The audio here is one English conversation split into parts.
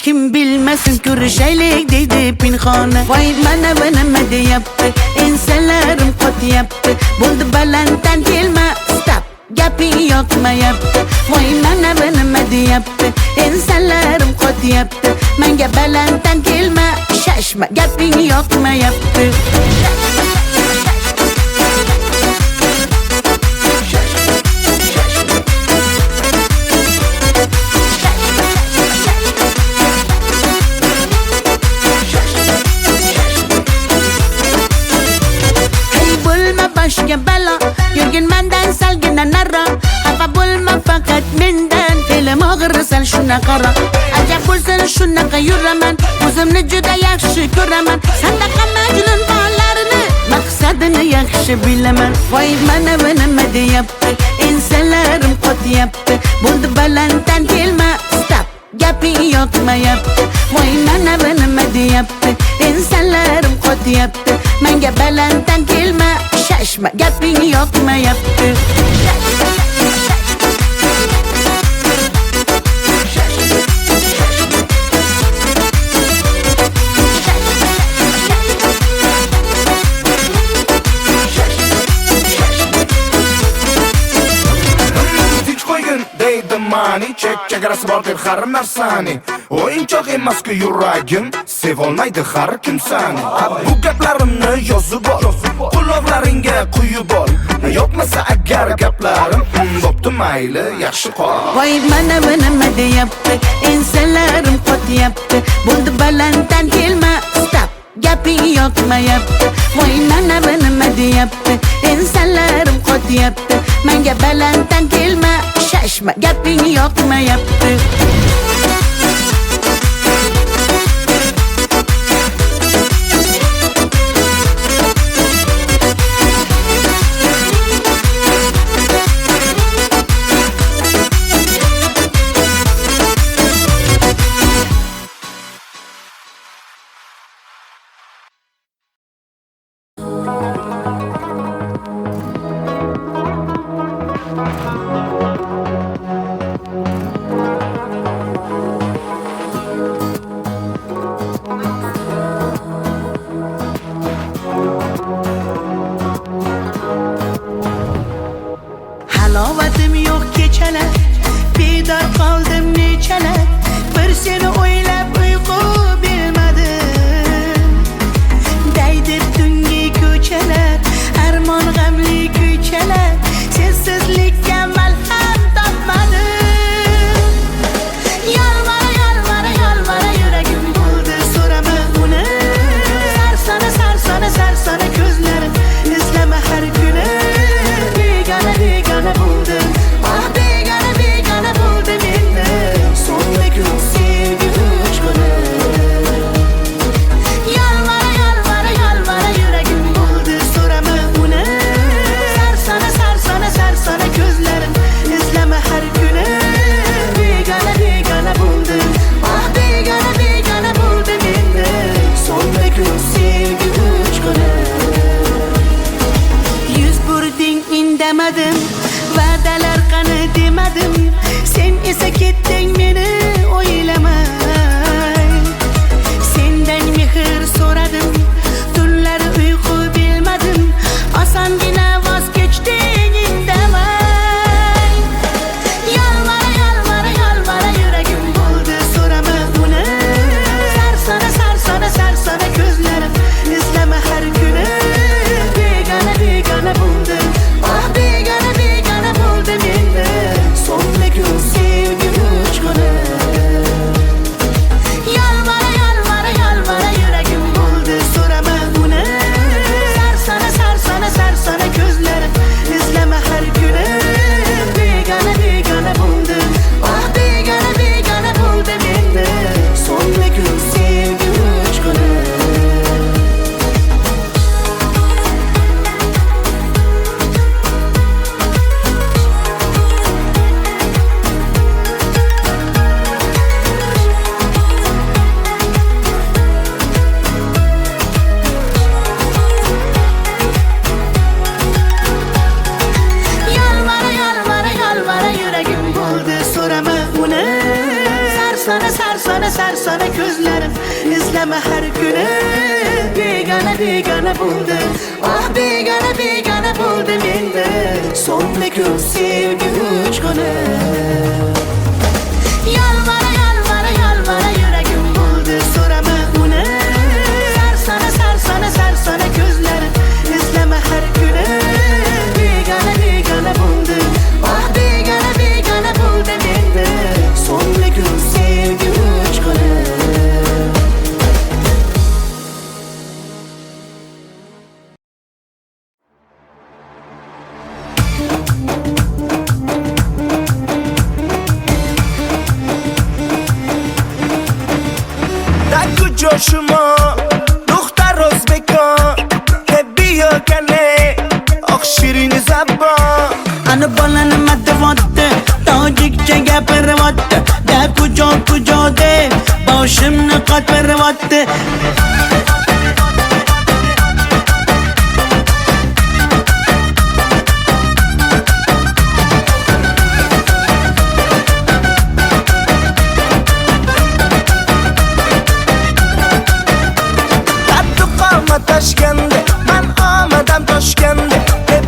kim bilmesin görüşeylik deydi pinhona. Vay mana nima deyapti, ensalarim qotyapti. Bo'ldi balanddan kelma, stop, gaping yoqmayapti. Voy mana nima deyapti, ensalarim qotyapti. Menga balanddan kelma, shashma, gaping yoqmayapti. Boshga balo, yurgin mendan salgina naro. Xafa bo'lma faqat mendan, fe'lim og'ir sal shuna qaro. Ajab bo'lsin shunaqa yuraman, o'zimni juda yaxshi ko'raman. Sandaqa majnun bolalarni maqsadini yaxshi bilaman. Voy mana nima deyapti, ensalarim qotyapti. Bo'ldi balanddan kelma, stop, gaping yoqmayapti. Voy mana nima deyapti, ensalarim qotyapti. Menga balanddan kelma, shashma, gaping yoqmayapti. Mani chegarasi bor deb har narsani o'yinchoq emas-ku yuragim, sevolmaydi har kim sani. Bu gaplarimni yozib ol, quloqlaringga quyib ol. Yo'qmasa agar gaplarim bo'pti mayli, yaxshi qol. Voy mana nima deyapti, ensalarim qotyapti. Bo'ldi balanddan kelma, stop, gaping yoqmayapti. Voy mana nima deyapti, ensalarim qotyapti. Menga balanddan kelma, shashma, gaping yoqmayapti. Halovatim yo'q kechalar, bedor qoldim nechalar. Bir seni o'ylab uyqu bilmadim. Daydi tungi ko'chalar, armon g'amli ko'chalar. Sensizlikka malham topmadim. Yolvora yuragim bo'ldi, so'rama uni. Sarsona ko'zlarim, izlama har kuni. Begona bo'ldim, ah begona bo'ldim endi. So'nggi kun sevgi uchquni. Yolvora yuragim bo'ldi, so'rama uni. Sarsona ko'zlarim, izlama har kuni. Begona bo'ldim, ah begona bo'ldim endi. So'nggi kun sevgi uchquni. Yuz burding indamadim, va'dalar qani demadim. Sen esa ketding meni o'ylamay. Sendan mehr so'radim, tunlari uyqu bilmadim. Osongina voz kechding indamay. Yolvora yuragim bo'ldi, so'rama uni. Sarsona ko'zlarim, izlama har kuni. Begona bo'ldim, ah begona bo'ldim endi. So'nggi kun sevgi uchquni. Yolvora yuragim bo'ldi, so'rama uni. Sarsona ko'zlarim, izlama har kuni. Begona bo'ldim, ah begona bo'ldim endi. So'nggi kun sevgi uchquni. Yolvora yuragim bo'ldi, so'rama uni. Sarsona sarsona ko'zlarim izlama har kuni. Begona begona bo'ldi, oh begona begona bo'ldi menda. So'nma-ku sevgi uchquni. Yalvara yalvara yalvara yuragim bo'ldi, so'rama uni. Sarsona ko'zlarim izlama har kuni. Begona begona bo'ldi, oh begona begona bo'ldi menda. So'nma-ku sevgi uchquni. شما دختر ازبکان که بیا کنه آخ شیرین زبان انا بالن مدواته تاجیک چگه پرواته ده کجا کجا ده باشم نقاط پرواته تشکنده من آمدم تاشکنده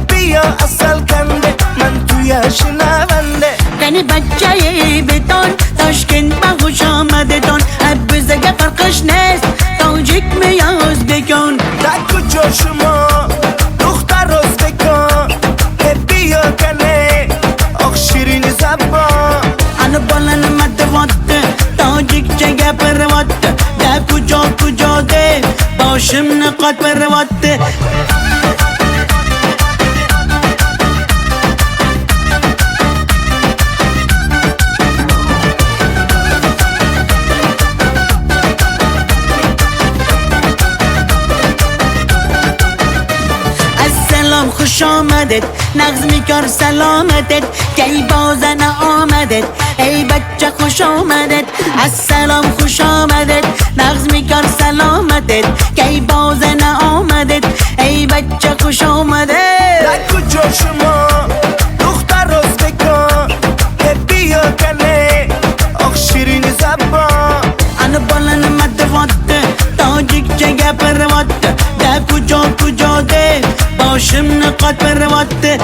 بیا اصل کنده من توی شنونده یعنی بچه بدان تاشکند با خوش آمده دان بزگه فرقش نیست تاجیک میاز بکن در کجا شما دختر ازبکان بیا کنه آخ شیرین زبان انا بالن مدواته تاجیک چگه پرواته ده کجا کجا ده باشم نقاط پرواته السلام خوش آمدید نغز میکار سلامتت کی بازن آمدید ای بچه خوش آمدید السلام خوش آمدید نغز میکار سلامتت کی بازن آمدید ای بچه خوش آمدید در کجا شما دختر ازبکان بیا کنه آخ شیرین زبان انا بالن مدواته تاجیک چگه پرواته ده کجا کجا ده باشم نقاط پرواته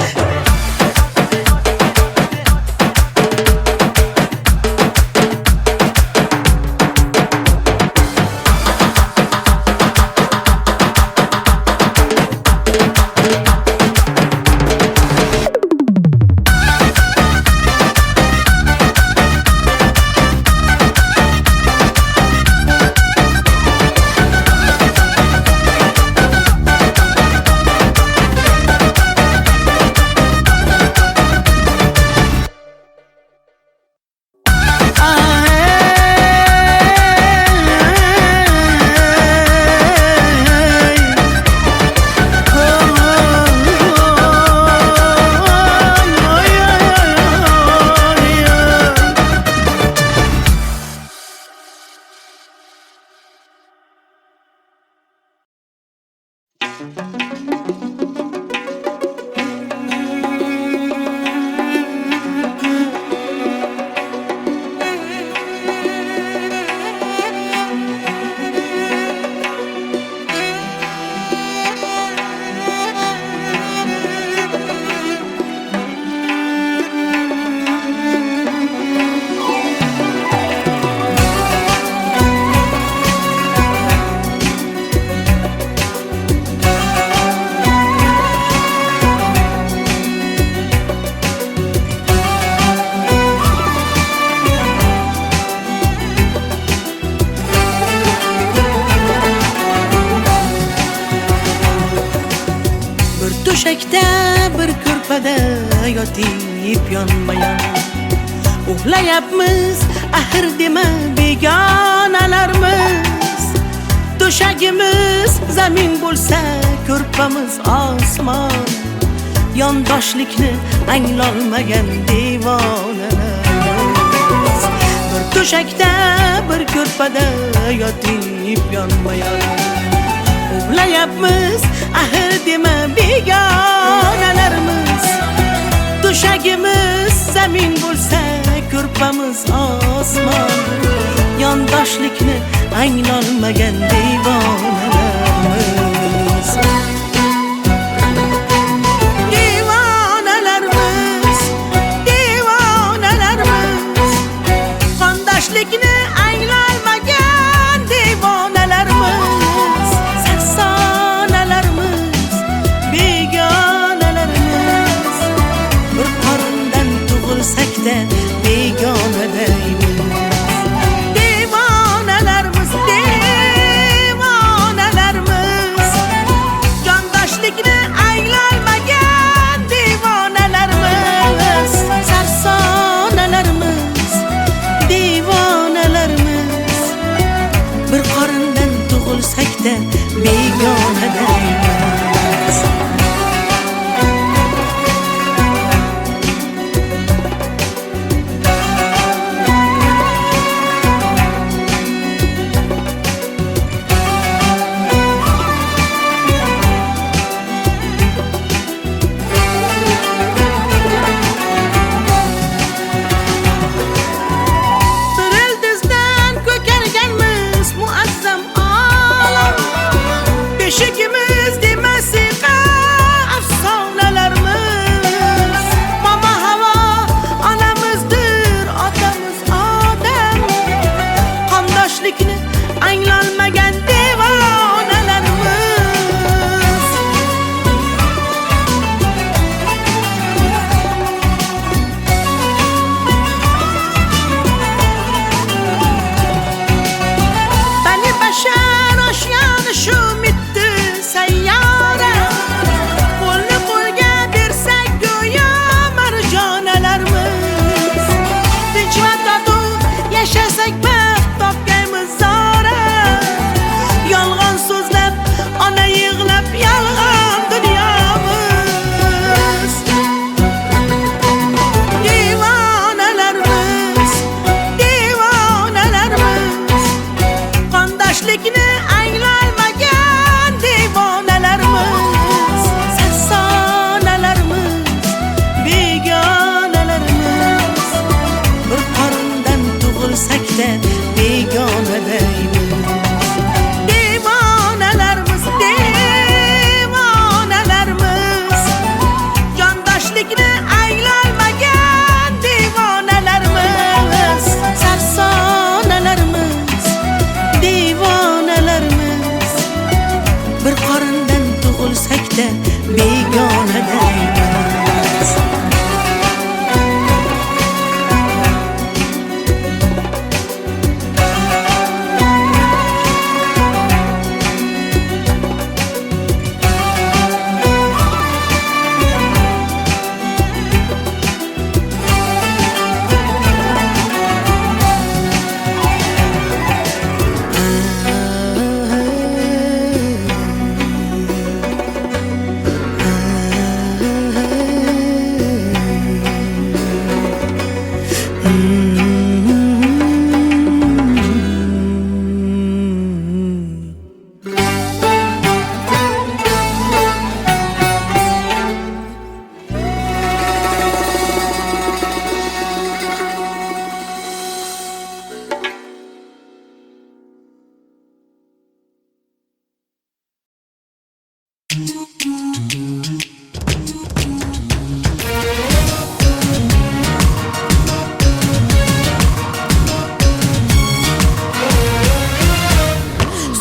to'shakda bir ko'rpada yotib yonma-yon uxlayapmiz axir dema begonalarmiz to'shagimiz zamin bo'lsa ko'rpamiz osmon yondoshlikni anglolmagan devonalarmiz bir to'shakda bir ko'rpada yotib yonma-yon uxlayapmiz axir dema begonalarimiz to'shagimiz zamin bo'lsa ko'rpamiz osmon qondoshlikni anglolmagan devonalarmiz. Devonalarmiz, devonalarmiz, qondoshlikni anglolmagan devonalarmiz. Sarsonalarmiz, begonalarmiz, bir qorindan tug'ilsak-da begona deymiz. Devonalarmiz, devonalarmiz, jondoshlikni anglolmagan devonalarmiz. Sarsonalarmiz, devonalarmiz, bir qorindan tug'ilsak-da begona deymiz. Beşikimiz demesiqa afsonalarimiz. Mama havo onamizdir, otamiz odam. Qondoshlikni anglolmagan devonalarimiz. Bani bashar oshgan shu sayyora, qo'lni qo'lga bersak go'yo marjonalarimiz. Tinch va totuv yashasak baxt topgaymiz zora. Yolg'on so'zlab ona yig'lab yolg'on dunyomiz. Devonalarimiz, devonalarimiz, qondoshlikni anglolmagan devonalarimiz. Sarsonalarimiz, begonalarimiz, bir qorindan tug'ilsak-da begona deymiz. Devonalarimiz, devonalarimiz, jondoshlikni anglolmagan devonalarimiz. Sarsonalarimiz, devonalarimiz, bir qorindan tug'ilsak-da begona deymiz.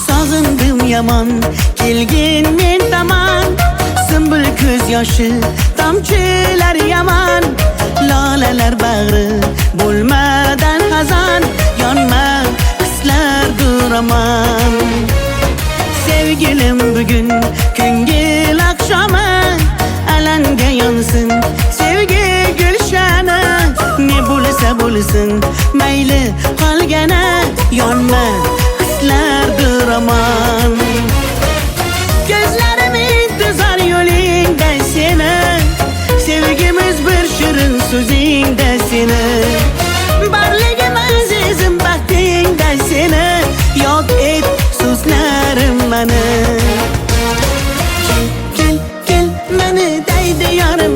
Sog'indim yomon kelgin men tomon, sumbul ko'z yoshi tomchilar yomon. Lolalar bag'ri bo'lmadan xazon, yonma hislar duraman. Sevgilim bugun ko'ngil oqshomi, alanga yonsin sevgi gulshani. Ne bo'lsa bo'lsin mayli qolgana, yonma hislar duraman. Gözlerim intizar yo'lingda seni, sevgimiz bir shirin so'zingda seni. Barligim azizim baxtingda seni, yod et so'zlarim mani. Kel, kel, mani deydi yorim,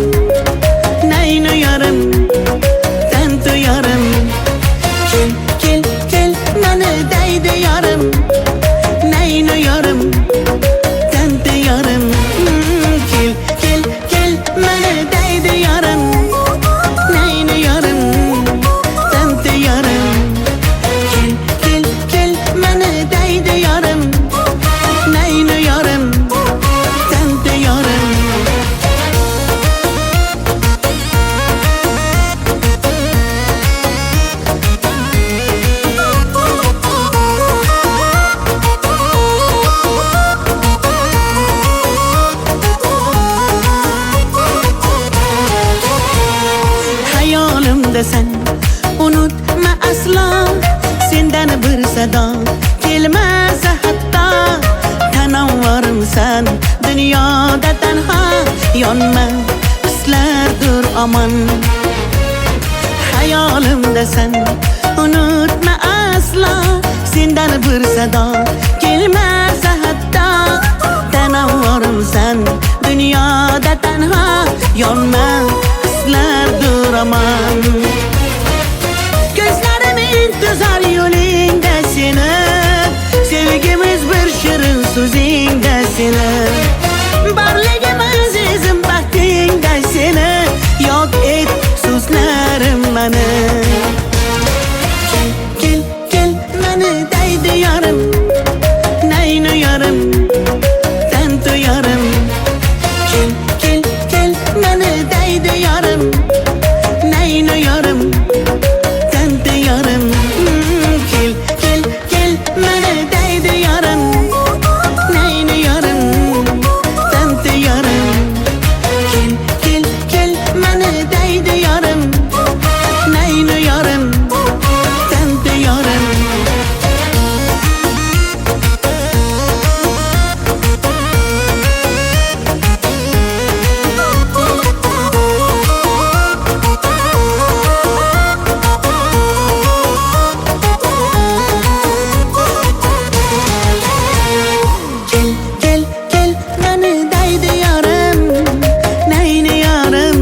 naynu yorim, tantu yorim. Kel, kel, kel, mani sado kelmasa hatto tanavvurimsan dunyoda tanho yonma hislardir omon hayolimdasan unutma aslo sendan bir sado kelmasa hatto tanavvurimsan dunyoda tanho yonma hislardir omon gözlerim intizar yo'lingda seni sevgimiz bir shirin so'zingda seni borligim azizim baxtingda seni yok et so'zlarim mani kel kel mani deydi yorim nayni yorim tantu yorim kel kel kel mani deydi yorim nayni yorim tantu yorim kel kel kel mani deydi yorim nayni yorim tantu yorim kel kel kel mani deydi yorim nayni yorim tantu yorim kel kel kel mani deydi yorim nayni yorim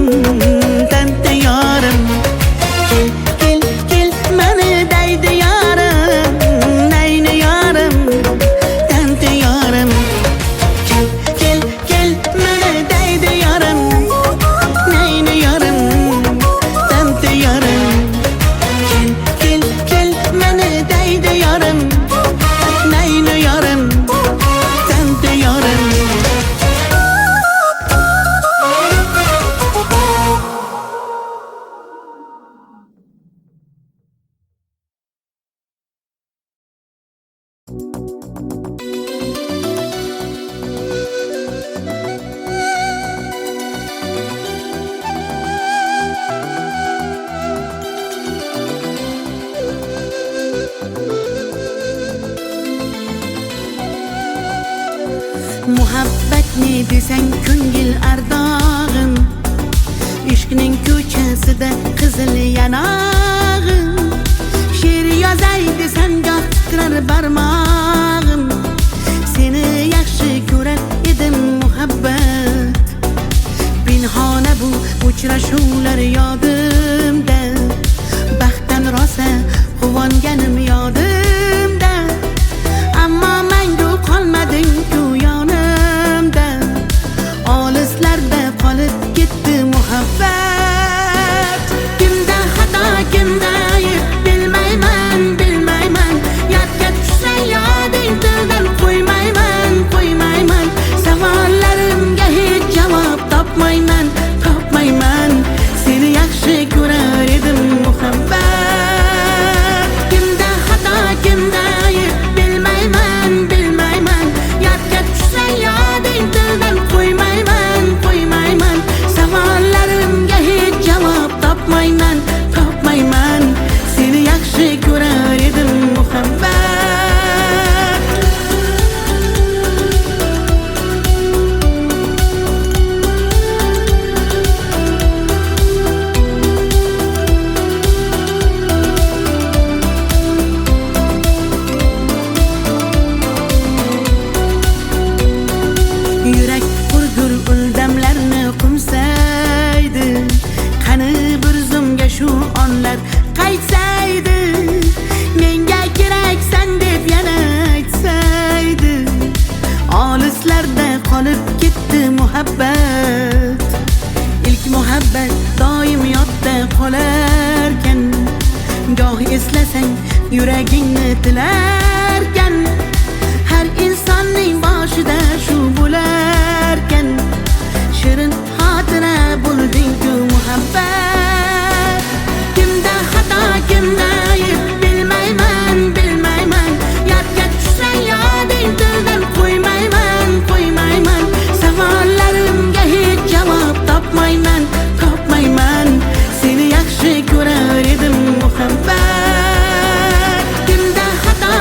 tantu yorim kel kel kel mani deydi yorim nayni yorim tantu yorim kel kel kel mani deydi yorim nayni yorim tantu yorim kel kel kel mani deydi yorim nayni yorim tantu yorim muhabbat ne desang ko'ngil ardog'im ishqning ko'chasida qizil yanog'im she'r yozay desam goh titrar barmog'im seni yaxshi ko'rar edim muhabbat pinhona bu uchrashuvlar yodimda baxtdan rosa quvonganim yodimda ammo mangu qolmading-ku yonimda olislarda qolib ketdi muhabbat kimda xato kimda ayb bilmayman bilmayman yodga tushsa yoding tildan qo'ymayman qo'ymayman savollarimga hech javob topmayman topmayman seni yaxshi ko'rar edim muhabbat kimda xato kimda ayb bilmayman bilmayman yodga tushsa yoding tildan qo'ymayman qo'ymayman savollarimga hech javob topmayman topmayman seni yaxshi ko'rar edim muhabbat yurak hurgur uldamlarni qumsaydi qani bir zumga shu onlar qaytsaydi menga keraksan deb yana aytsaydi olislarda qolib ketdi muhabbat ilk muhabbat doim yodda qolarkan goh eslasang yuragingni tilarkan har insonning boshida shu bo'larkan shirin xotira bo'lding-ku muhabbat kimda xato kimda ayb bilmayman bilmayman yodga tushsa yoding tildan qo'ymayman qo'ymayman savollarimga hech javob topmayman topmayman seni yaxshi ko'rar edim muhabbat kimda xato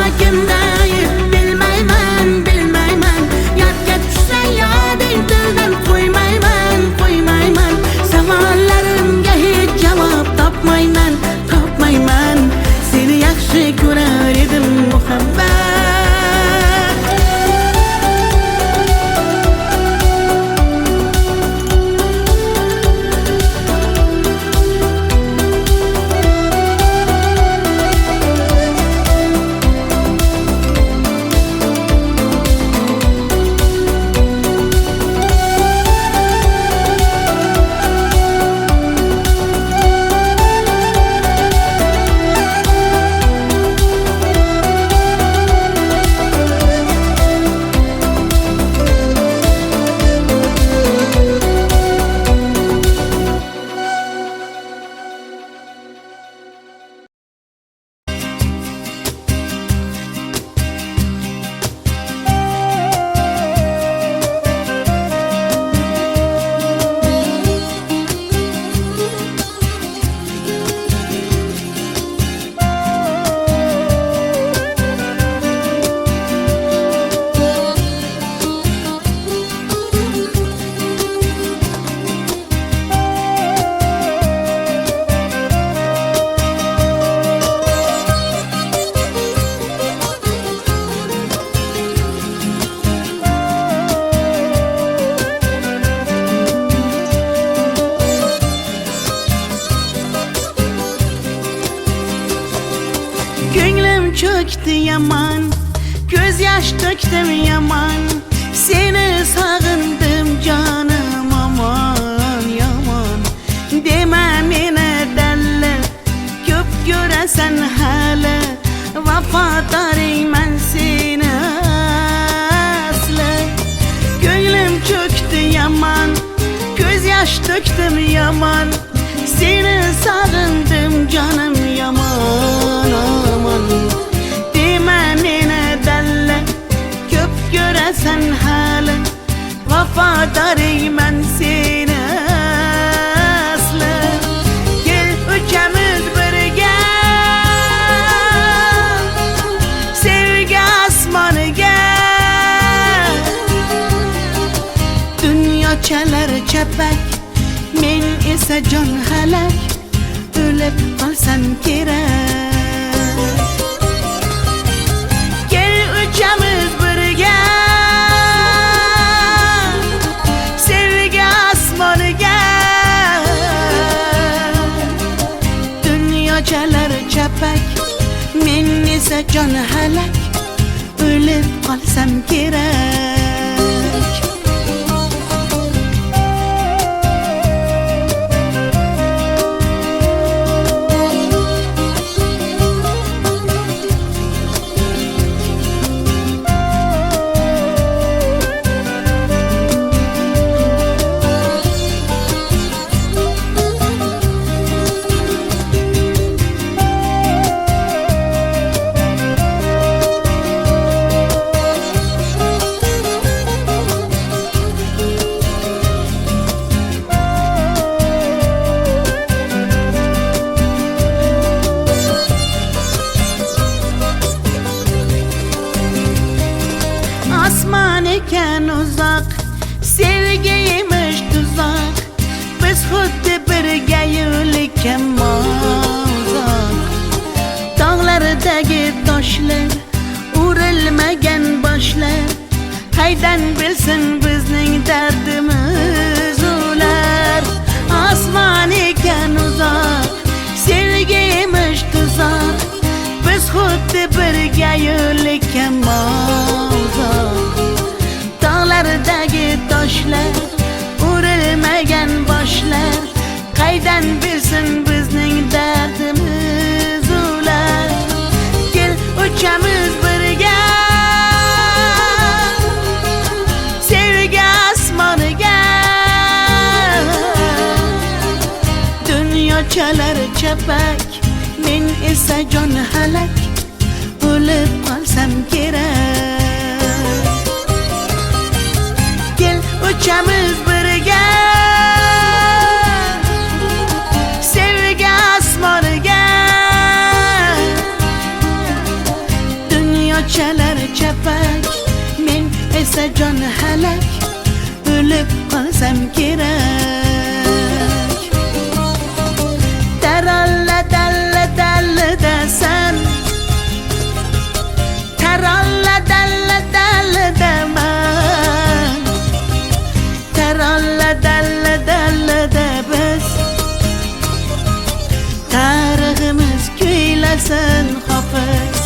yaman, göz yaş döktüm yaman. Seni sağındım canım aman yaman. Deme mene delle, köp göresen hele. Vafadarım ben seni aslı. Gönlüm çöktü yaman, göz yaş döktüm yaman. Seni sağındım canım yaman aman. Deme mene delle, köp göresen hele. Vafadarım ben seni aslı. Gel üçümüz birge, sevgi asmanı gel. Dünya çalar çepek, men ise can halak. Ölüp kalsam gerek. Gel üçümüz birge, sevgi asmanı gel. Dünya çalar çepek, men ise can halak. Ölüp kalsam gerek. Asman eken uzak, sevgiymiş tuzak. Biz xuddi birga yo'likken uzak. Dağlardagi toshlar, urilmagan boshlar. Qaydan bilsin bizning dardimiz ular. Asman eken uzak, sevgiymiş tuzak. Biz xuddi birga yo'likken dağlardagi toshlar, urilmagan boshlar. Qaydan bilsin bizning dardimiz ular. Gel uchamiz birga, sevgi asmoniga. Dunyo chalar chapak, men esa jon halak. O'lib qolsam kerak. Uchamiz birga, sevgi asmoniga. Dunyo chalar chapak, men esa jon halak. O'lib qolsam kerak. Taralla dalla dalla dasan, taralla dalla dalla daman. Taralla dalla dalla da biz, tariximiz kuylasin hofiz.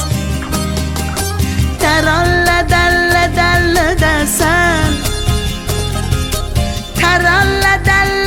Taralla dalla dalla dasan, taralla dalla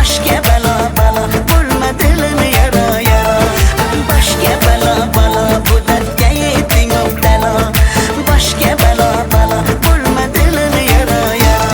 Başka bela bela bulma dilini yara yara. Başka bela bela bu dertke yettin müptela. Başka bela bela bulma dilini yara yara.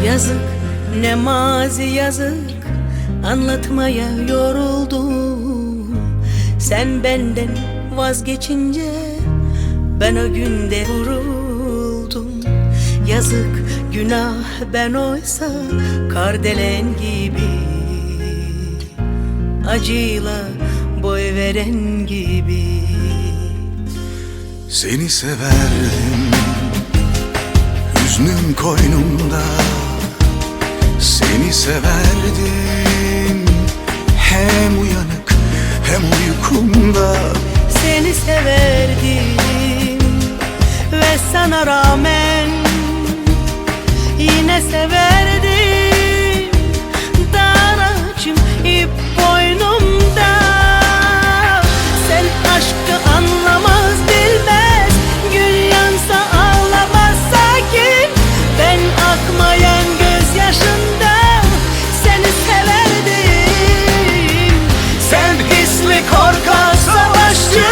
Yazık ne mazi yazık, anlatmaya yoruldum. Sen benden vazgeçince ben o günde vuruldum. Yazık günah ben oysa kardelen gibi, acıyla boy veren gibi. Seni severdim hüznüm koynumda, seni severdim hem uyanık hem uykumda. Seni severdim ve sana rağmen yine severdim. Daracım ip boynumda. Sen aşkı anlamaz bilmez, gün yansa ağlamaz sakin. Ben akmayan gözyaşında seni severdim. Sen hisli korkak savaşçı,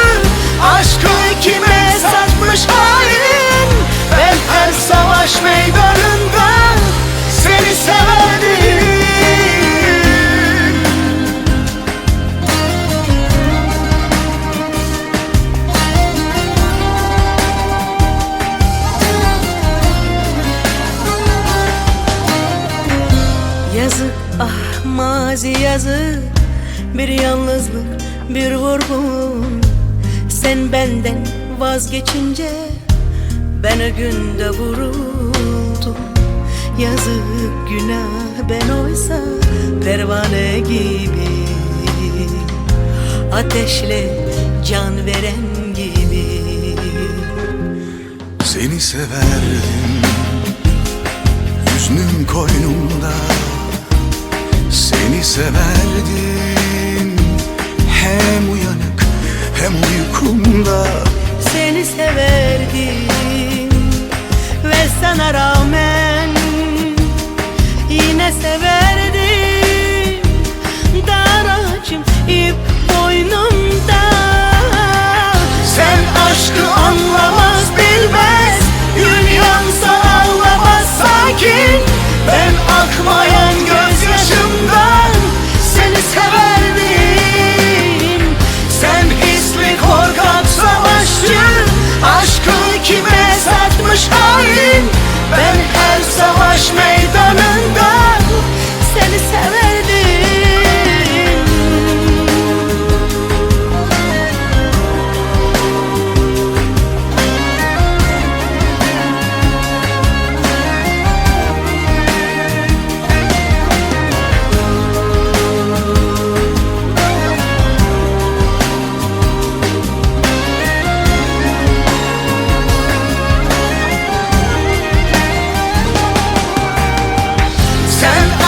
aşkı kime satmış hain. Ben her savaş meydanında seni severdim. Yazık ah mazi yazık, bir yalnızlık bir vurgun. Sen benden vazgeçince ben o günde vuruldum. Yazık günah ben oysa pervane gibi, ateşle can veren gibi. Seni severdim, hüznüm koynumda. Seni severdim, hem uyanık hem uykumda. Seni severdim ve sana rağmen yine severdim. Dar ağacım ip boynumda. Sen aşkı anlamaz bilmez, gün yansa ağlamaz sakin. Ben akmayan gözyaşımdan seni severdim. Sen hisli korkak savaşçı, aşkı kime satmış hain. Ben her savaş meydanında seni severdim.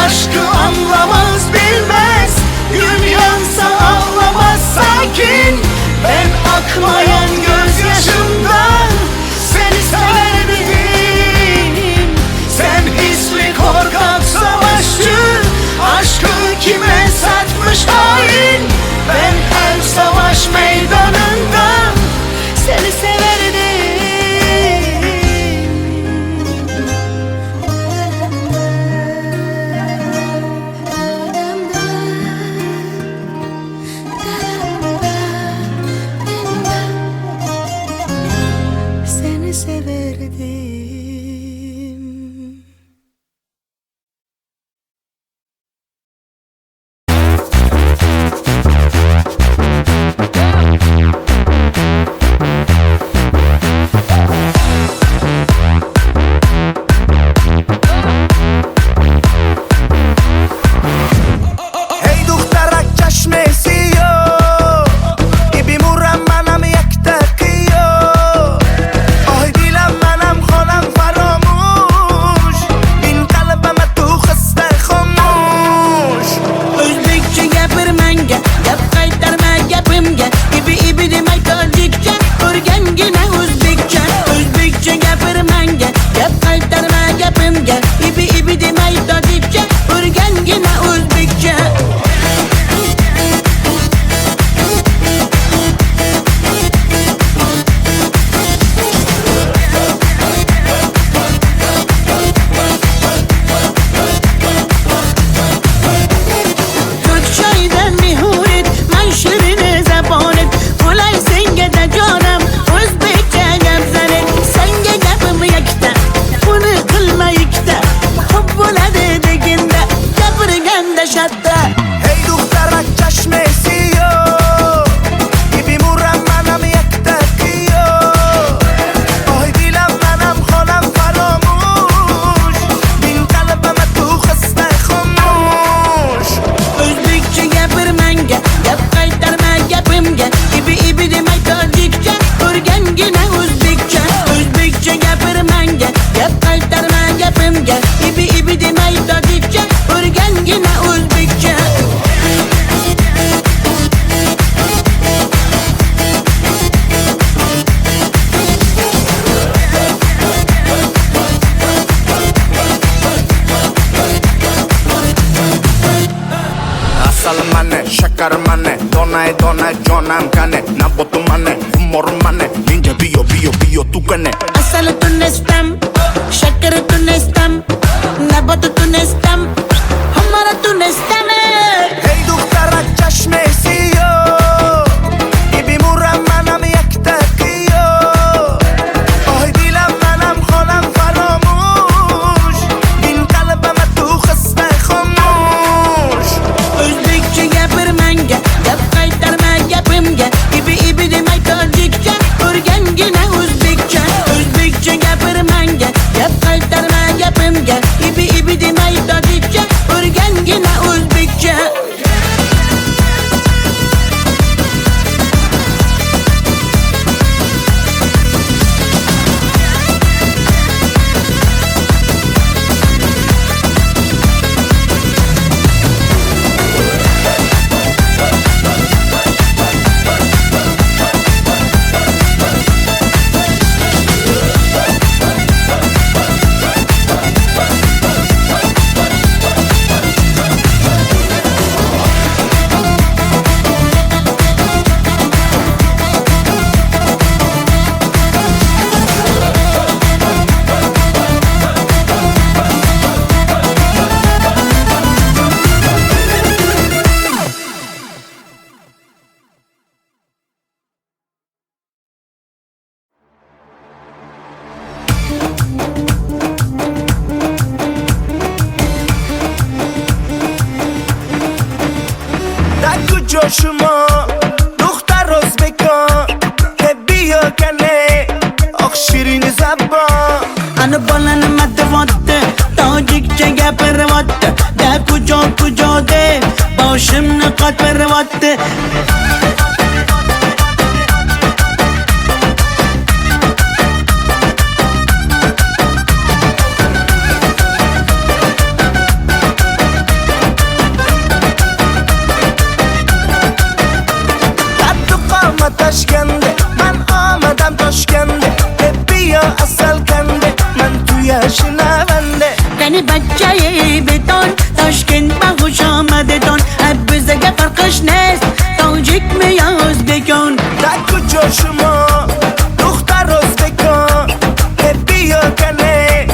Aşkı anlamaz bilmez, gün yansa ağlamaz sakin. Ben akmayan gözyaşımdan seni severdim. Sen hisli korkak savaşçı, aşkı kime satmış hain. Ben her savaş meydanında seni severdim. Seni severdim. Hey دخترک چشمسی yo İbi murem منم یک دقیقه آه دیلم منم خانم فراموش این قلبم تو خسته خاموش O'zbekcha gapirmanga, gap qaytarma gapimga. Ibi demay tojikcha, o'rgangina o'zbekcha. O'zbekcha gapirmanga, gap qaytarma gapimga. Ibi demay tojikcha, o'rgangina o'zbekcha. Türkçaydan mihuret, man şirine zabonet. Olay senge de canım, O'zbekcha gap zanet. Senge gapim yakta, buni qilma ikkita. Ko'p bo'ladi deganda, gapirganda shatta. Hey دخترک چشمسی yo İbi murem منم یک دقیقه آه دیلم منم خانم فراموش این قلبم تو خسته خاموش O'zbekcha gapirmanga, gap qaytarma gapimga. Ibi demay tojikcha, o'rgangina o'zbekcha. O'zbekcha gapirmanga, gap qaytarma gapimga. Ibi demay tojikcha, o'rgangina o'zbekcha. Asal mane, şakar mane, donay donay jonam kane, nabotu mane, humor mane, ninja biyo tukane. Asal tunestam, şeker tunestam, nabatu tunestam, hamara tunestam. Hey دخترک چشمسی yo İbi murem منم یک دقیقه آه دیلم منم خانم فراموش این قلبم تو خسته خاموش O'zbekcha gapirmanga, gap qaytarma gapimga. Ibi demay tojikcha, o'rgangina o'zbekcha. O'zbekcha gapirmanga, gap qaytarma gapimga. Ibi demay tojikcha. zabbon. Ana bolani madavotti, tojikcha gapiryapti. Da kujo deb boshimni qotiryapti. Tashkende man omadam toshkende biyo asal kande man tuya shinavande Beni bachchayi beton Toshkent bag'ush omadidon Bizga farqish nest Tojikmi yo o'zbekon Daku joshimo Duxtar o'zbekon biyo kane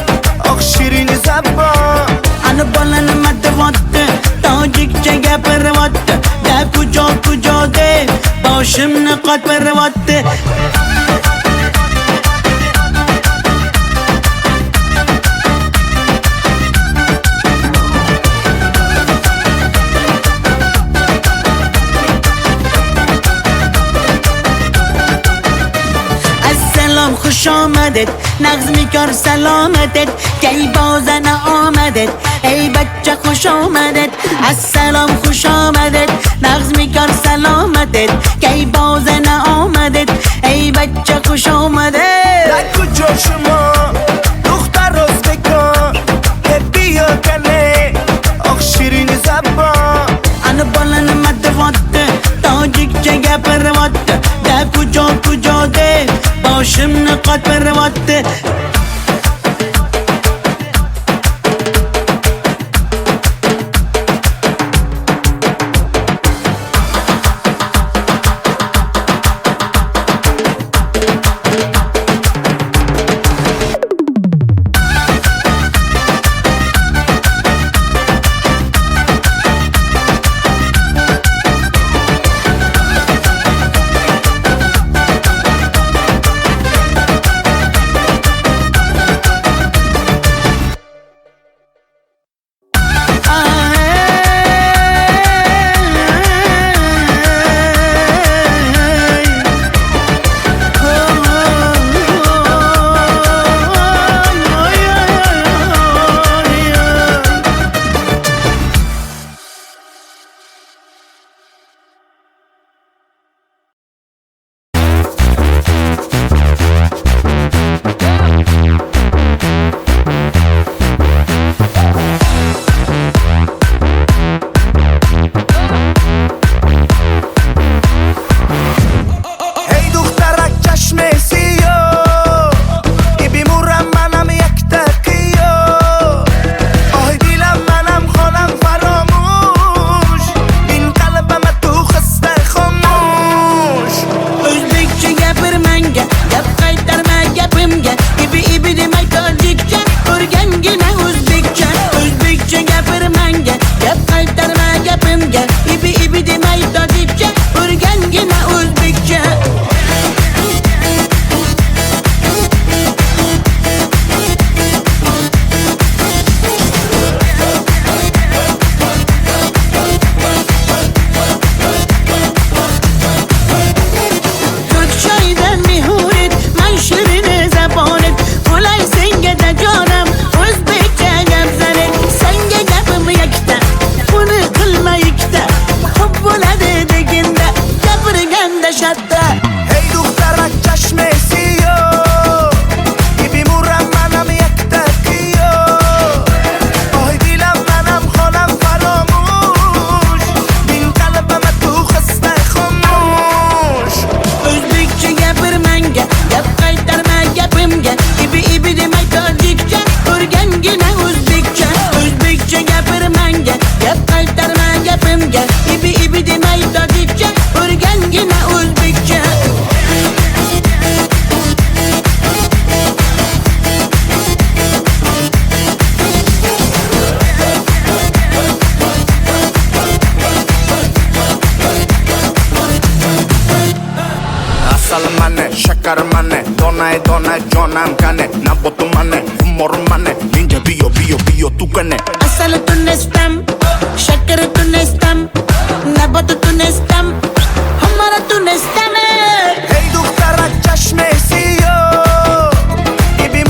oq shirini zabbon Ana bolani madavotti Tojikcha gapiryapti Da kujo deb boshimni qotiryapti. Assalom xush omaded Nag'zmi kor salomatet Kay bozana omadet Ey bachcha xush omadet Assalom xush omadet Nag'zmi kor salomatet Kay bozana omadet Ey bachcha xush omadet Daku joshimo Duxtar o'zbekon biyo kane oq shirini zabbon Ana bolani madavotti Tojikcha gapiryapti Da kujo deb boshimni qotiryapti. shakarmane Donay jonam kane Nabotumane humormane Ninja biyo tukane Asal tunestam Shakar tunestam Nabotu tunestam Humara tunestame Hey duhtara chashme siyo Ibi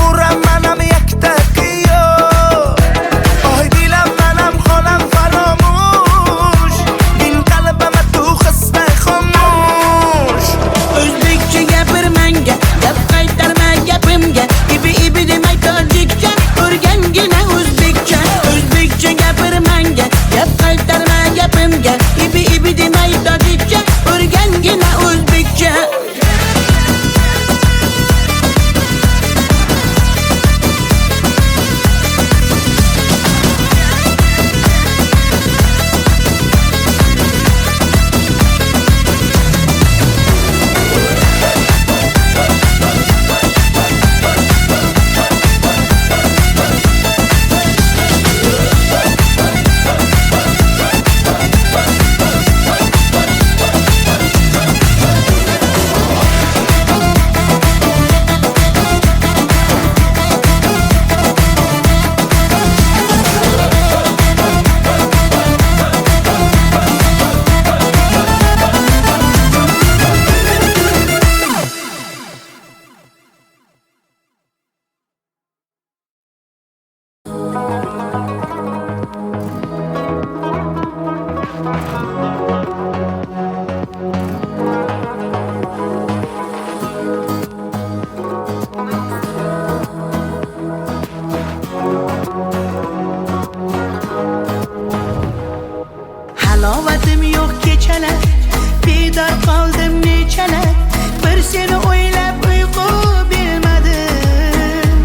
seni o'ylab uyqu bilmadim.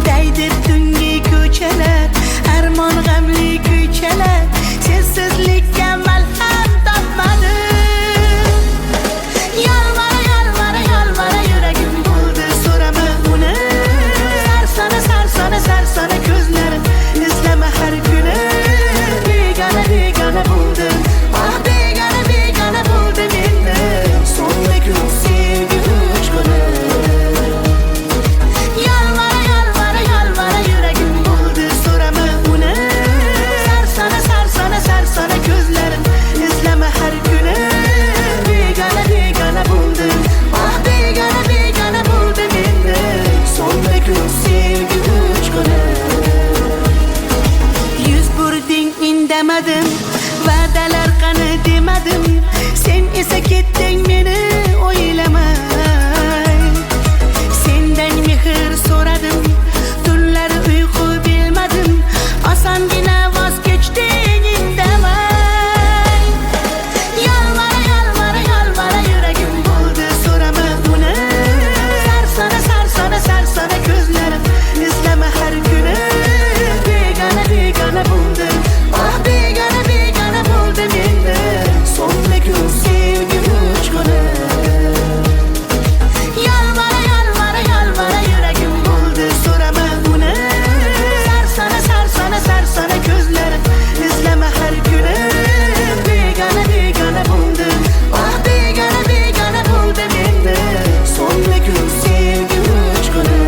Daydi tungi ko'chalar, armon g'amli kuychalar, sensizlikka malham topmadim. Yalvara yalvara yalvara yuragim bo'ldi, so'rama uni. Sarsona sarsona ko'zlarim, izlama har kuni. Begona begona bo'ldim, ah begona begona bo'ldim endi. So'nggi sevgi uchquni. Yalvara yalvara yalvara yuragim bo'ldi, so'rama uni. Sarsona ko'zlarim, izlama har kuni. Begona begona bo'ldim, ah begona begona bo'ldim endi. So'nggi sevgi uchquni. Yuz burding indamadim, va'dalar qani demadim. Sen esa ketding meni o'ylamay. Sendan mehr so'radim, tunlari uyqu bilmadim. Osongina voz kechding indamay. Yalvara yalvara yalvara yuragim bo'ldi, so'rama uni. Sarsona ko'zlarim, izlama har kuni. Begona begona bo'ldim, ah begona begona bo'ldim endi. So'nggi sevgi uchquni. Yalvara yalvara yalvara yuragim bo'ldi, so'rama uni. Sarsona ko'zlarim, izlama har kuni. Begona begona bo'ldim, ah begona begona bo'ldim endi. So'nggi sevgi uchquni.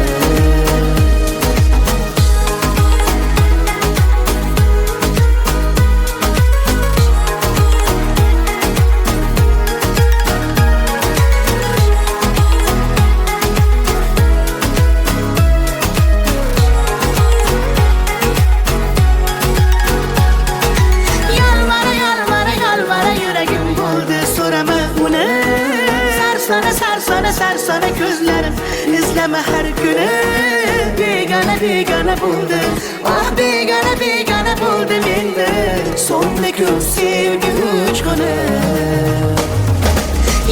Yalvara yalvara yalvara yuragim bo'ldi, so'rama uni. Sarsona ko'zlarim, izlama har kuni. Begona begona bo'ldim, ah begona begona bo'ldim endi. So'nggi sevgi uchquni.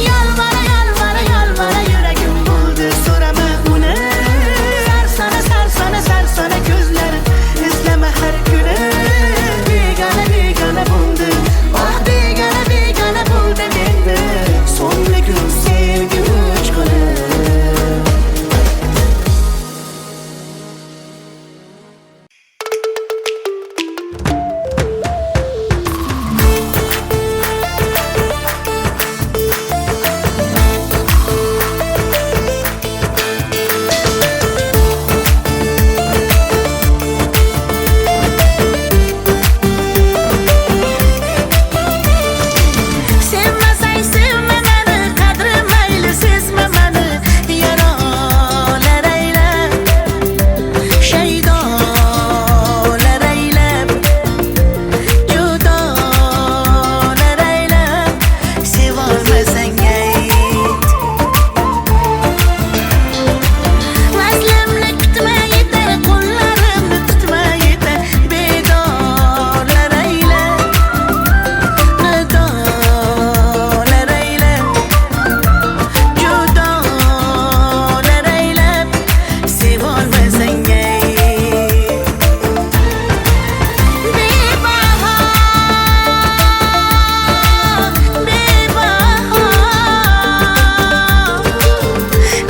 Yalvara yalvara yalvara yuragim bo'ldi, so'rama uni. Sarsona ko'zlarim, izlama har kuni. Begona begona bo'ldim, ah begona begona bo'ldim endi. So'nggi sevgi uchquni. Sevmasang sevma meni, qadri mayli sezma meni. Yaralar aylab, shaydolar aylab, judolar aylab, sevolmasang ayt. Vazlimni kutmaydi, qo'llarimni tutmaydi. Bedorlar aylab, nidolar aylab, judolar aylab, sevolmasang ayt.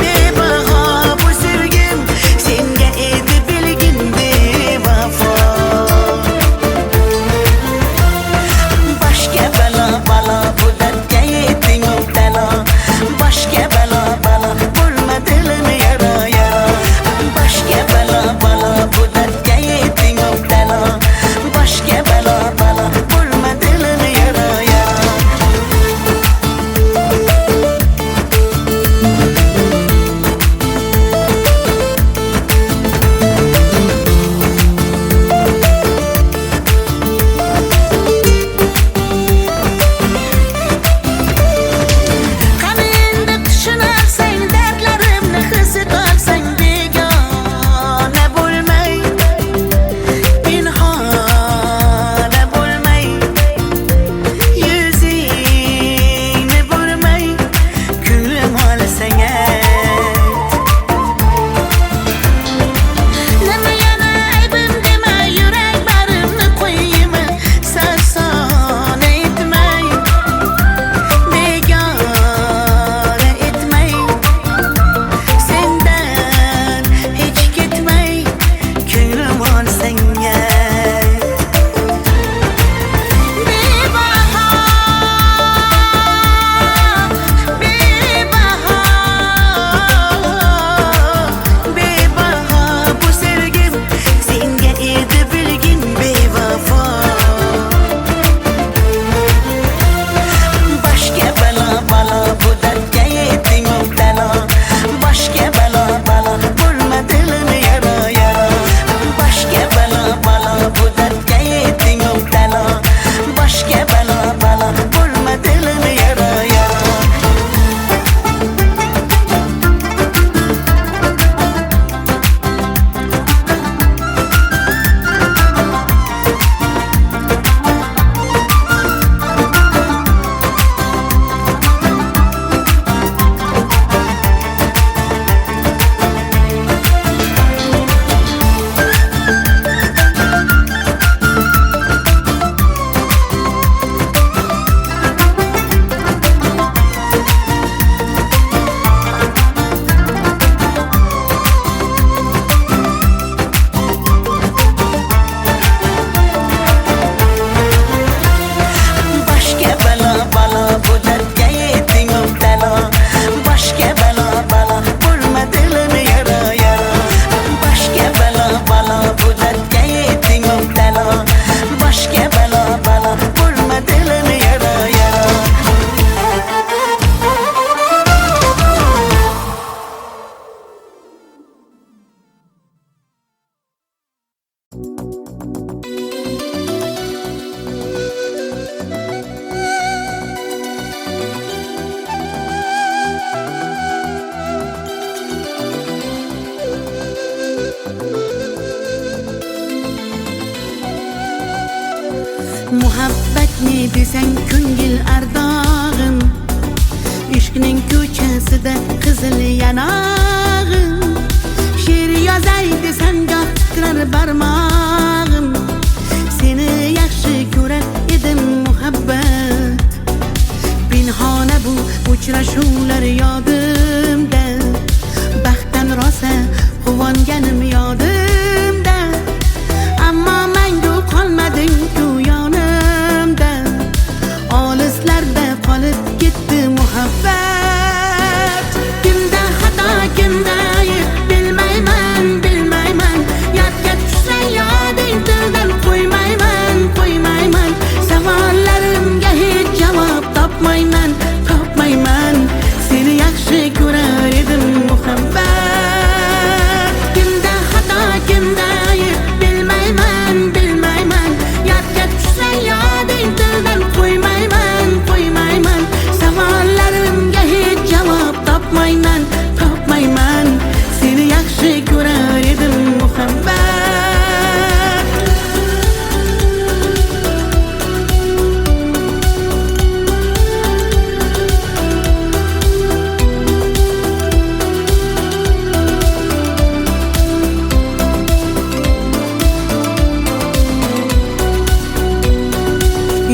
Bebaho bu sevgim, senga edi bilgin bevafo. Boshga balo balo bu dardga yetding mubtalo. Boshga balo balo bo'lma dilim yara yara. Boshga balo balo bu dardga yetding mubtalo. Boshga balo balo bo'lma dilim yara yara. Qani endi senga nima yana aybim dema yurak barimni qo'yma sarson etmay begona etmay sendan hech ketmay ko'nglim ol senga Muhabbet ne desen ko'ngil ardog'im ishqning ko'chasida qizil yanog'im she'r yozay desan goh titrar barmog'im seni yaxshi ko'rar edim muhabbat pinhona bu uchrashuvlar yodimda baxtdan rosa quvonganim yodimda ammo mangu qolmading ku yonimda olislarda qolib ketdi muhabbat kimda xato kimda ayb bilmayman bilmayman yodga tushsa yoding tildan qo'ymayman qo'ymayman savollarimga hech javob topmayman topmayman seni yaxshi ko'rar edim muhabbat kimda xato kimda ayb bilmayman bilmayman yodga tushsa yoding tildan qo'ymayman qo'ymayman savollarimga hech javob topmayman topmayman seni yaxshi ko'rar edim muhabbat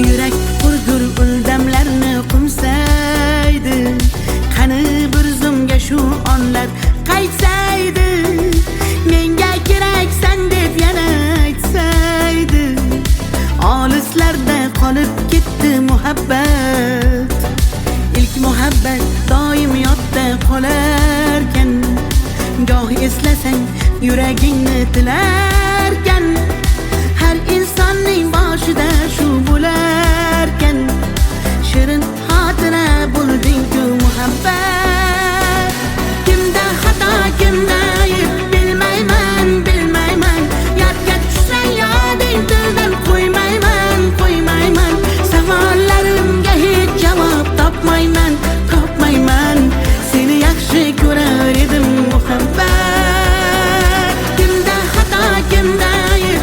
yurak hurgur uldamlarni qumsaydi qani bir zumga shu onlar qaytsaydi menga keraksan deb yana aytsaydi olislarda qolib ketdi muhabbat ilk muhabbat doim yodda qolarkan goh eslasang yuragingni tilarkan har insonning boshida shu bo'larkan shirin xotira bo'lding-ku muhabbat kimda xato kimda ayb bilmayman bilmayman yodga tushsa yoding tildan qo'ymayman qo'ymayman savollarimga hech javob topmayman topmayman seni yaxshi ko'rar edim muhabbat kimda xato kimda ayb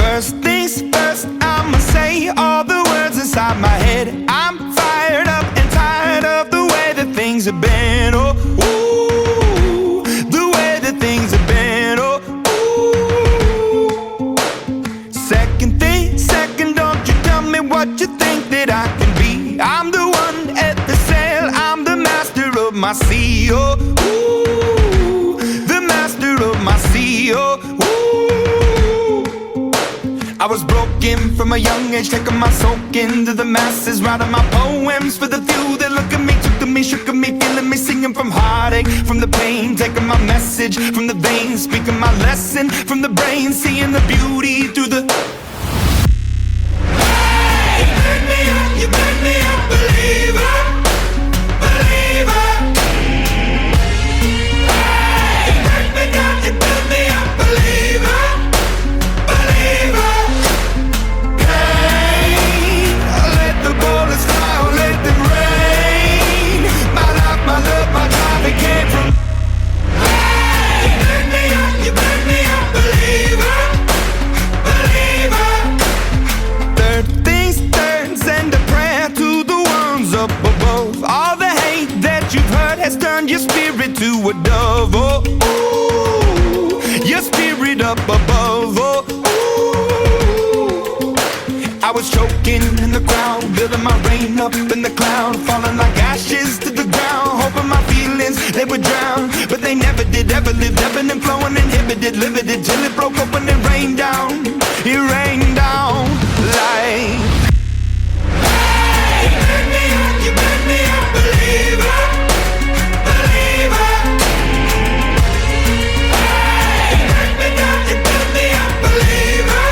First things first, I'ma say all the words inside my head. I'm fired up and tired of the way that things have been. Oh, ooh, the way that things have been. Oh, ooh. Second thing, second, don't you tell me what you think that I can be. I'm the one at the sail, I'm the master of my sea. Oh, ooh, the master of my sea. Oh, ooh. I was broken from a young age, taking my soak into the masses, writing my poems for the few that look at me, took to me, shook at me, feeling me, singing from heartache, from the pain, taking my message from the veins, speaking my lesson from the brain, seeing the beauty through the. Hey, you make me a believer, believer. Hey, you break me down, you build me a believer, believer. Bullets fly, oh, let them rain. My life, my love, my drive, it came from. Hey, you burn me up, believer, believer. Third things third, send a prayer to the ones up above. All the hate that you've heard has turned your spirit to a dove. Oh, ooh, your spirit up above. Oh, I was choking in the crowd, building my rain up in the cloud, falling like ashes to the ground, hoping my feelings, they would drown, but they never did, ever lived, ebbing and flowing, inhibited, limited, till it broke open and rained down, it rained down like. Hey, you make me a believer, believer. Hey, you break me down, you build me up, believer,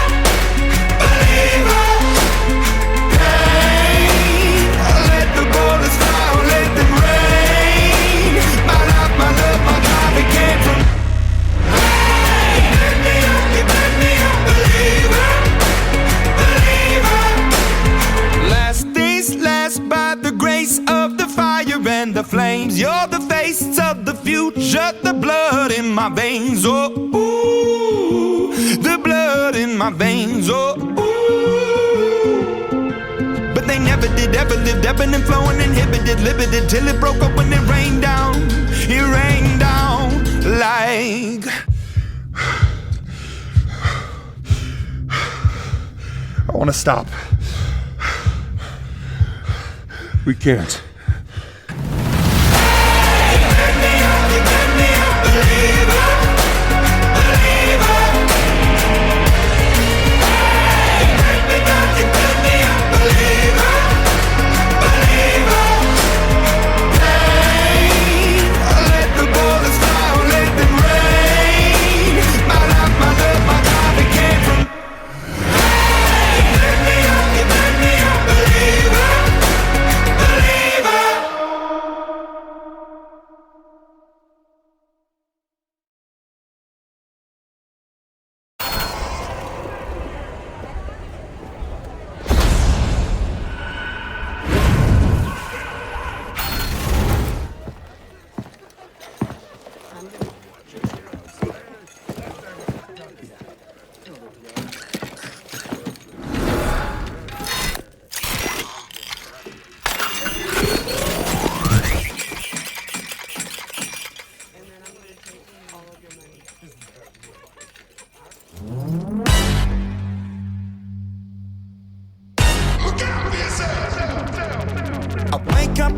believer. The flames, you're the face of the future, the blood in my veins, oh, ooh, the blood in my veins, oh, ooh. But they never did, ever lived, ebbing and flowing, inhibited, limited, till it broke up when it rained down like. I want to stop. We can't.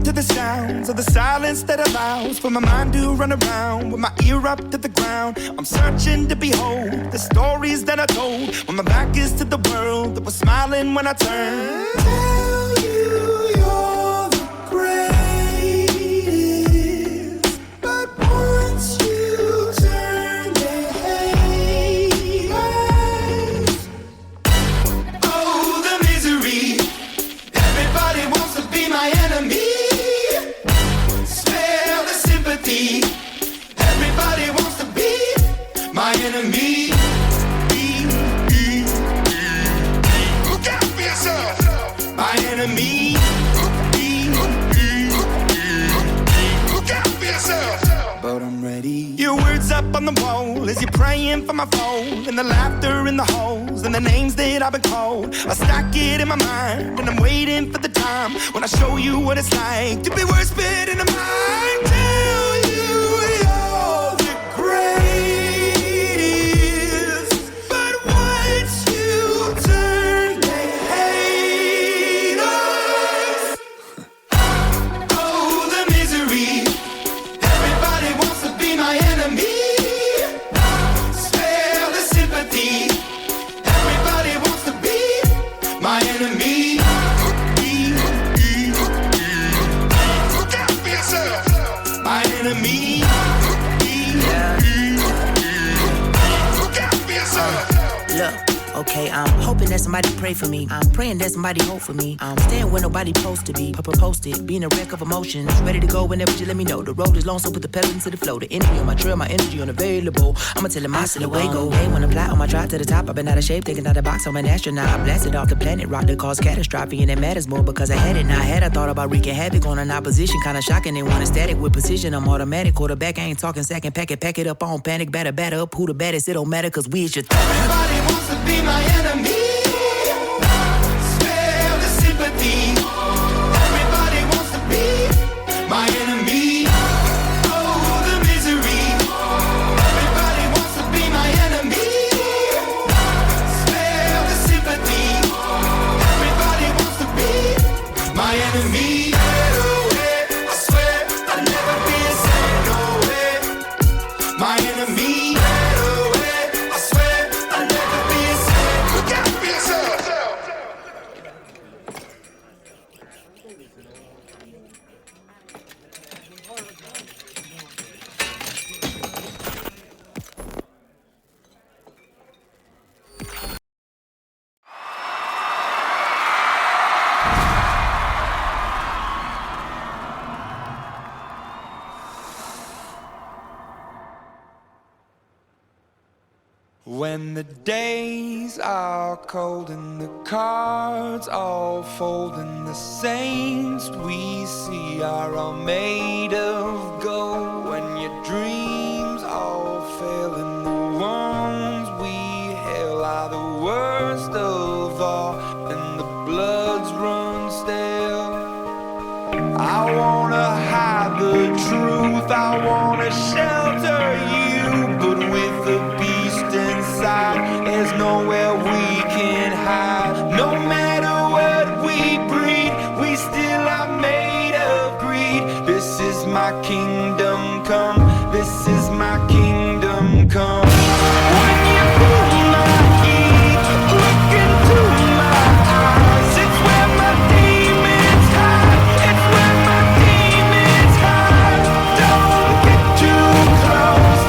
To the sounds of the silence that allows for my mind to run around with my ear up to the ground. I'm searching to behold the stories that I told when my back is to the world that was smiling when I turned. Tell you you're the greatest, but once you turn they hate us. Oh, the misery. Everybody wants to be my enemy. Everybody wants to be my enemy. Look out for yourself. My enemy. on the wall as you're praying for my phone, and the laughter in the holes and the names that I've been called. I stack it in my mind and I'm waiting for the time when I show you what it's like to be worse fit in a mind. Tell you you're the greatest, but once you turn, they hate us. Oh, the misery. Everybody wants to be my enemy. Spare the sympathy. Everybody wants to be my enemy. Look out for yourself. My enemy. Look out for yourself. Look, okay, I'm hoping that somebody pray for me. I'm praying that somebody hope for me. I'm staying where nobody supposed to be. Posted, being a wreck of emotions. Ready to go whenever you let me know. The road is long, so put the pedal into the flow. The energy on my trail, my energy unavailable. I'ma tell him my silhouette go. Hey, when I fly on my drive to the top, I've been out of shape, thinking out the box. I'm an astronaut. I blasted off the planet, rock that caused catastrophe, and it matters more because I had it. Now I had I thought about wreaking havoc on an opposition, kinda shocking. They want a static with precision. I'm automatic, quarterback. I ain't talking second, pack it up on panic, batter up. Who the baddest? It don't matter, cause we is your Everybody wants to be my enemy. Spare the sympathy. Everybody wants to be my enemy. Oh, the misery. Everybody wants to be my enemy. Spare the sympathy. Everybody wants to be my enemy. I swear I'll never be a saint, no way. My enemy. I swear I'll never be a saint. Look out for yourself. When the days are cold and the cards all fold and the saints we see are all made of gold, when your dreams all fail and the ones we hail are the worst of all and the bloods run stale, I wanna hide the truth, I wanna shelter you, but with the beast inside, there's nowhere we can hide. No matter what we breed, we still are made of greed. This is my kingdom come, this is my kingdom come. When you pull my heat, look into my eyes, it's where my demons hide, it's where my demons hide. Don't get too close,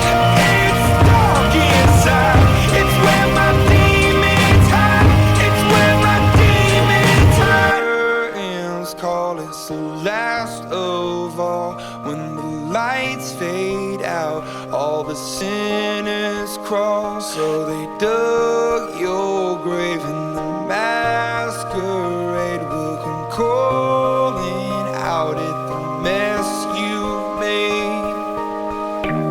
it's dark inside, it's where my demons hide, it's where my demons hide. Curtains call, it's the last of all. When the lights fade out, all the sinners crawl. So they dug your grave and the masquerade will come calling out at the mess you've made.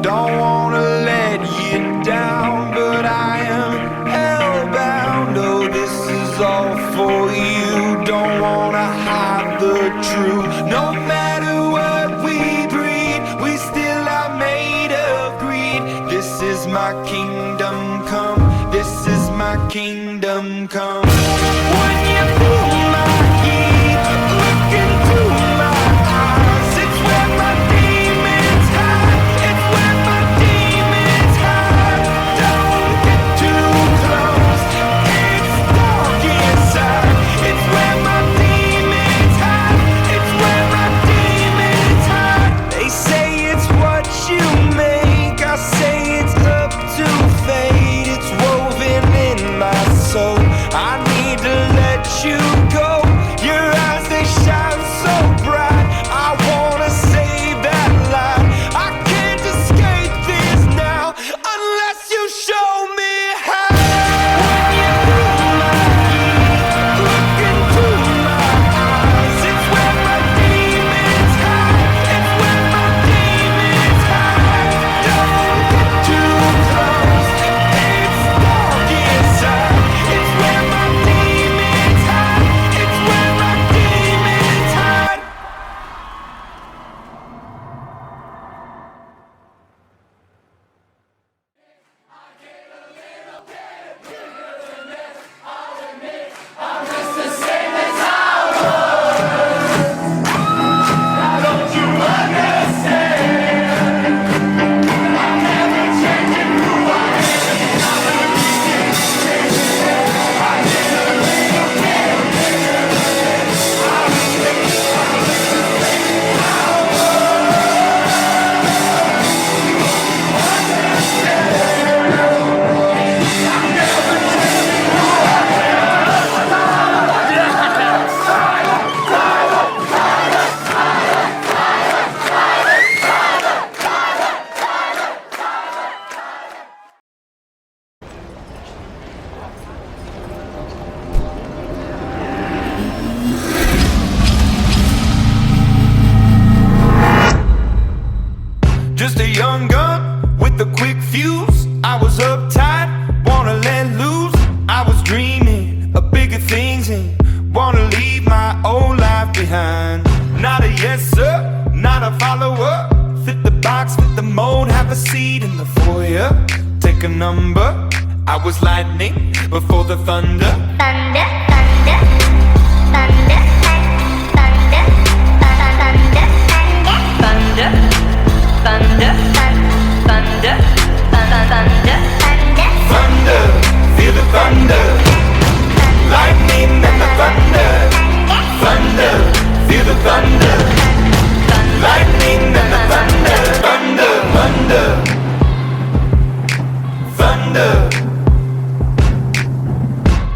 Don't wanna let you down, but I am hellbound. Oh, this is all for you. Don't wanna hide the truth. No matter what we breed, we still are made of greed. This is my kingdom come, this is my kingdom come. When you pull my heat, look into my eyes, it's where my demons hide, it's where my demons hide. Don't get too close, it's dark inside, it's where my demons hide, it's where my demons hide. They say it's what you make, I say it's up to was uptight, wanna let loose. I was dreaming of bigger things and wanna leave my old life behind. Not a yes sir, not a follower. Fit the box, fit the mold, have a seat in the foyer. Take a number. I was lightning before the thunder. Thunder, thunder, thunder, thunder, thunder, thunder, thunder, thunder, thunder, Thunder, feel the thunder. Lightning and the thunder. Thunder, feel the thunder. Lightning and the thunder. Thunder, thunder, thunder.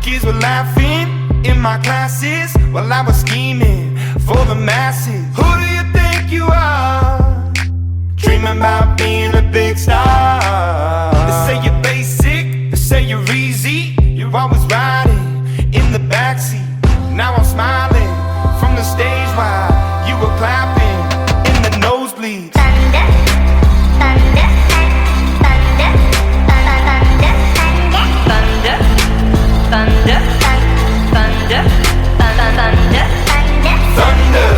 Kids were laughing in my classes while I was scheming for the masses. Who do you think you are? Dreaming about being a big star. They say you're basic, they say you're easy. You're always riding in the backseat. Now I'm smiling from the stage while you were clapping in the nosebleeds. thunder, thunder, thunder, thunder, thunder, thunder, thunder, thunder, Thunder,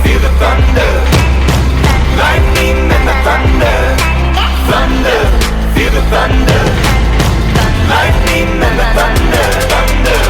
feel the thunder. Lightning and the thunder. Thunder, feel the thunder. Lightning and the thunder. Thunder.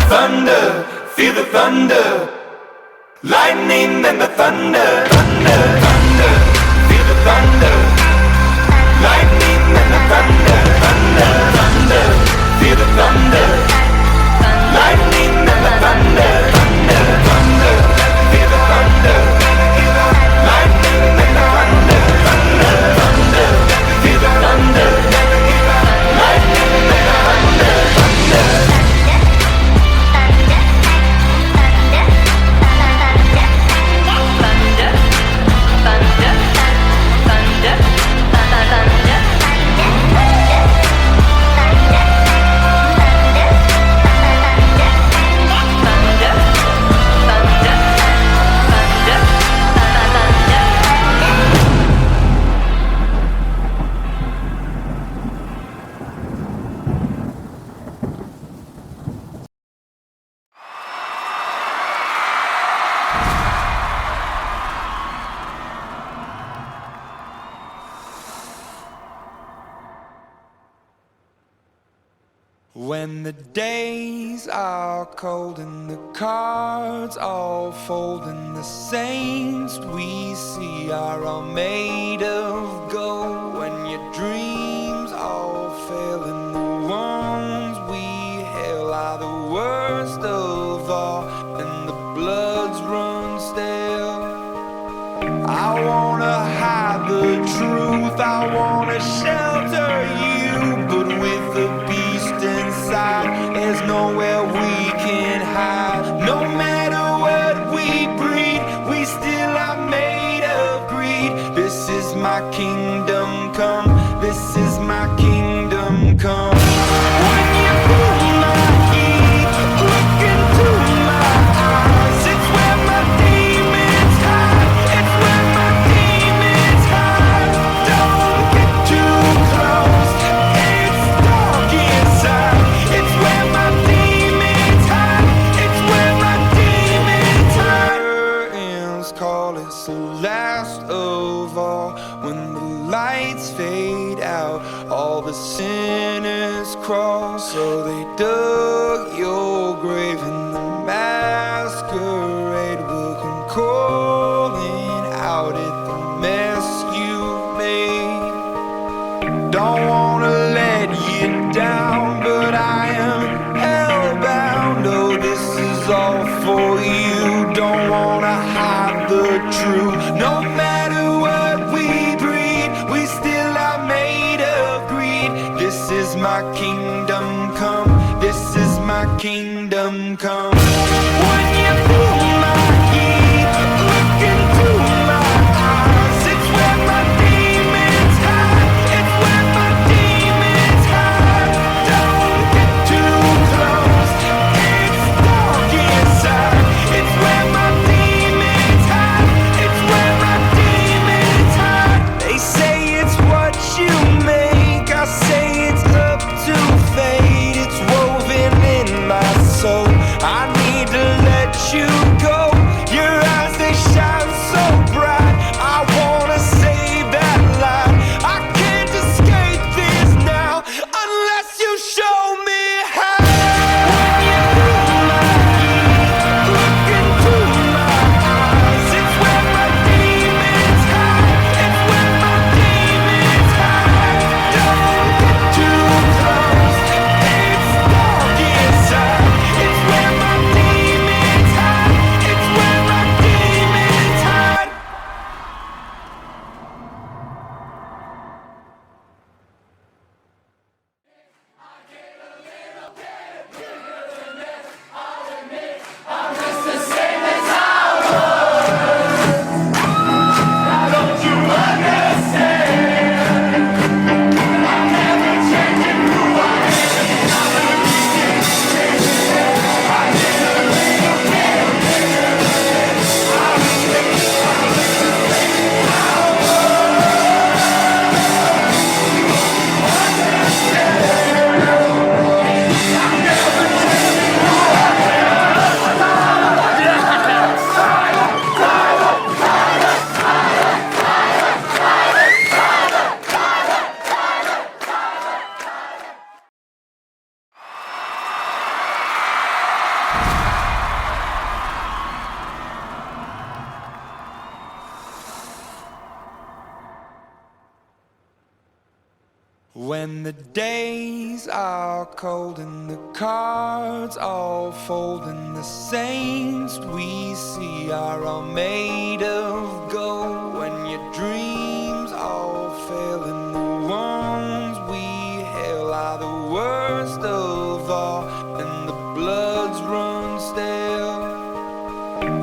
Thunder, feel the thunder. Lightning and the thunder. Thunder, thunder, feel the thunder. Lightning and the thunder. Thunder, thunder, feel the thunder. Lightning and the thunder. Thunder, thunder, feel the thunder. Lightning and the thunder. Thunder, thunder, feel the thunder. Lightning and the thunder. Thunder. When the days are cold and the cards all fold and the saints we see are all made of gold, when your dreams all fail and the ones we hail are the worst of all and the bloods run stale, I wanna hide the truth, I wanna shelter you, but with the beast inside, there's nowhere we can hide. No matter what we breed, we still are made of greed. This is my kingdom come, this is my kingdom come. When you pull my heat, look into my eyes, it's where my demons hide, it's where my demons hide. Don't get too close, it's dark inside, it's where my demons hide, it's where my demons hide. Curtains call, it's the last of all. When the lights fade out, all the sinners crawl. So they dug your grave and the masquerade will come calling out at the mess you've made. Don't wanna let you down, but I am hellbound. Oh, this is all for you. Don't wanna hide the truth. No matter what we breed, we still are made of greed. This is my kingdom come, this is my kingdom come. When you pull my heat, the days are cold and the cards all fold, and the saints we see are all made of gold. When your dreams all fail and the ones we hail are the worst of all, and the bloods run stale.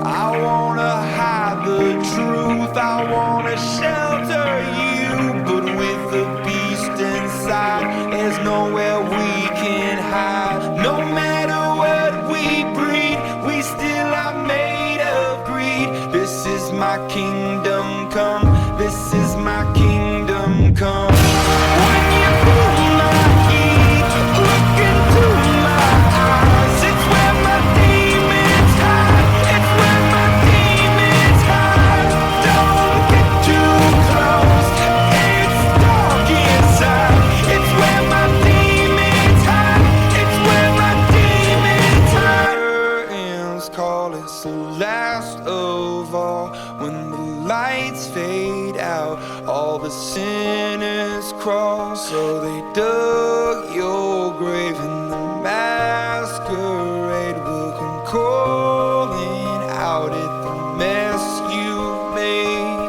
I wanna hide the truth, I wanna shelter you, but with the beast inside, there's nowhere we can hide. No matter what we breed, we still are made of greed. This is my kingdom come, this is my kingdom come. When you feel my heat, look into my eyes, it's where my demons hide, it's where my demons hide. Don't get too close, it's dark inside, it's where my demons hide, it's where my demons hide. Curtains call, it's the last of all. When the lights fade out, all the sinners crawl. So they dug your grave and the masquerade will come calling out at the mess you've made.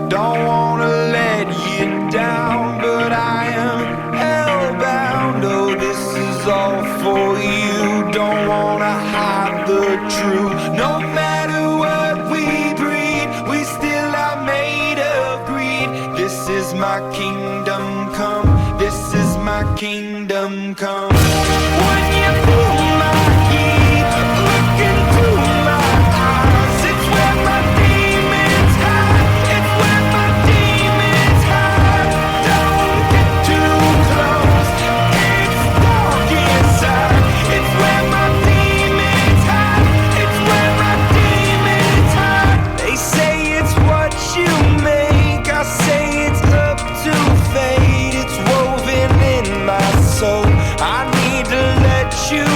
Don't wanna let you down, but I am hellbound. Oh, this is all for you. Don't wanna hide the truth. No matter what we breed, we still are made of greed. This is my kingdom come, this is my kingdom come. When you feel my heat, look into my eyes, it's where my demons hide, it's where my demons hide. Don't get too close, it's dark inside, it's where my demons hide, it's where my demons hide. They say it's what you make, I say it's up to fate. It's woven in my soul, I need to let you